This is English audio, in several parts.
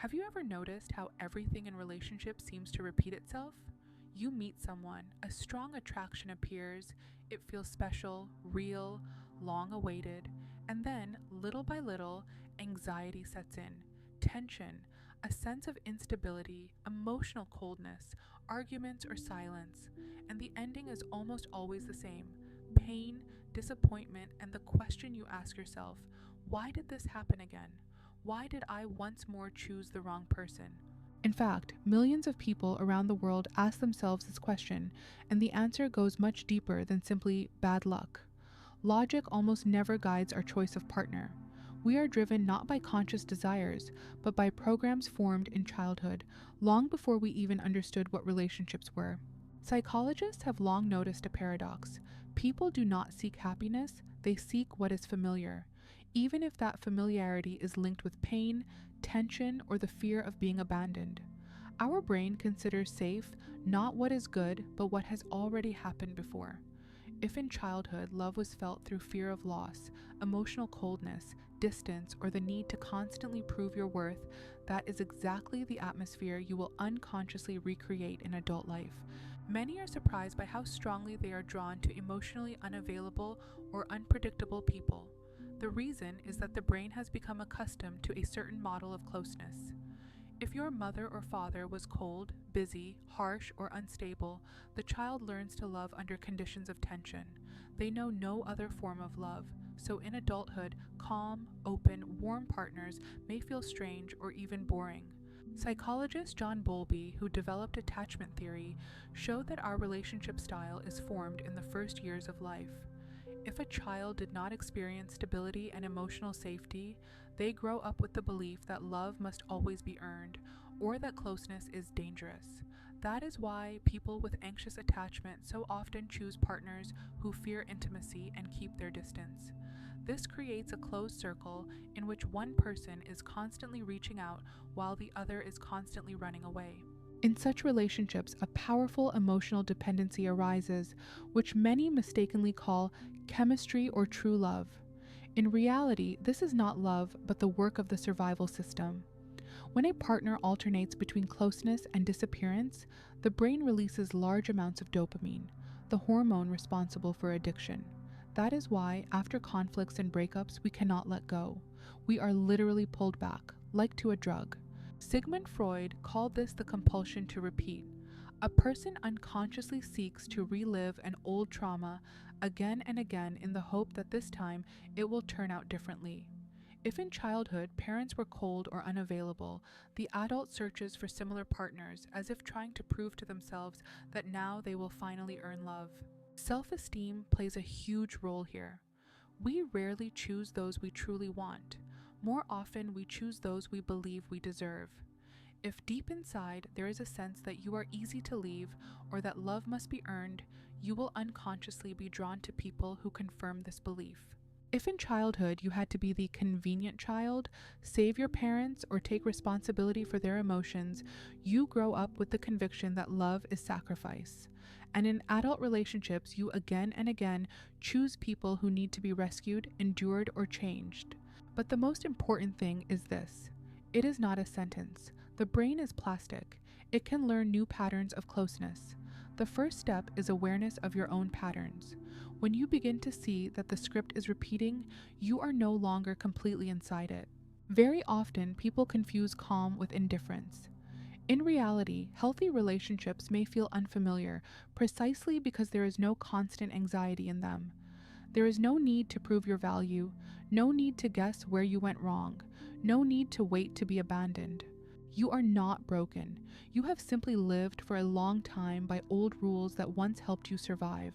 Have you ever noticed how everything in relationships seems to repeat itself? You meet someone, a strong attraction appears, it feels special, real, long awaited, and then, little by little, anxiety sets in, tension, a sense of instability, emotional coldness, arguments or silence, and the ending is almost always the same: pain, disappointment, and the question you ask yourself: why did this happen again? Why did I once more choose the wrong person? In fact, millions of people around the world ask themselves this question, and the answer goes much deeper than simply bad luck. Logic almost never guides our choice of partner. We are driven not by conscious desires, but by programs formed in childhood, long before we even understood what relationships were. Psychologists have long noticed a paradox. People do not seek happiness, they seek what is familiar, even if that familiarity is linked with pain, tension, or the fear of being abandoned. Our brain considers safe not what is good, but what has already happened before. If in childhood love was felt through fear of loss, emotional coldness, distance, or the need to constantly prove your worth, that is exactly the atmosphere you will unconsciously recreate in adult life. Many are surprised by how strongly they are drawn to emotionally unavailable or unpredictable people. The reason is that the brain has become accustomed to a certain model of closeness. If your mother or father was cold, busy, harsh, or unstable, the child learns to love under conditions of tension. They know no other form of love, so in adulthood, calm, open, warm partners may feel strange or even boring. Psychologist John Bowlby, who developed attachment theory, showed that our relationship style is formed in the first years of life. If a child did not experience stability and emotional safety, they grow up with the belief that love must always be earned, or that closeness is dangerous. That is why people with anxious attachment so often choose partners who fear intimacy and keep their distance. This creates a closed circle in which one person is constantly reaching out while the other is constantly running away. In such relationships, a powerful emotional dependency arises, which many mistakenly call chemistry or true love. In reality, this is not love, but the work of the survival system. When a partner alternates between closeness and disappearance, the brain releases large amounts of dopamine, the hormone responsible for addiction. That is why, after conflicts and breakups, we cannot let go. We are literally pulled back, like to a drug. Sigmund Freud called this the compulsion to repeat. A person unconsciously seeks to relive an old trauma again and again in the hope that this time it will turn out differently. If in childhood parents were cold or unavailable, the adult searches for similar partners as if trying to prove to themselves that now they will finally earn love. Self-esteem plays a huge role here. We rarely choose those we truly want. More often, we choose those we believe we deserve. If deep inside there is a sense that you are easy to leave or that love must be earned, you will unconsciously be drawn to people who confirm this belief. If in childhood you had to be the convenient child, save your parents, or take responsibility for their emotions, you grow up with the conviction that love is sacrifice. And in adult relationships, you again and again choose people who need to be rescued, endured, or changed. But the most important thing is this: it is not a sentence. The brain is plastic. It can learn new patterns of closeness. The first step is awareness of your own patterns. When you begin to see that the script is repeating, you are no longer completely inside it. Very often, people confuse calm with indifference. In reality, healthy relationships may feel unfamiliar precisely because there is no constant anxiety in them. There is no need to prove your value, no need to guess where you went wrong, no need to wait to be abandoned. You are not broken. You have simply lived for a long time by old rules that once helped you survive,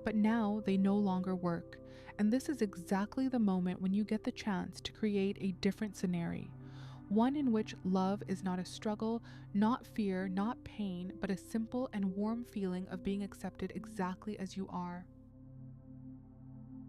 but now they no longer work. And this is exactly the moment when you get the chance to create a different scenario. One in which love is not a struggle, not fear, not pain, but a simple and warm feeling of being accepted exactly as you are.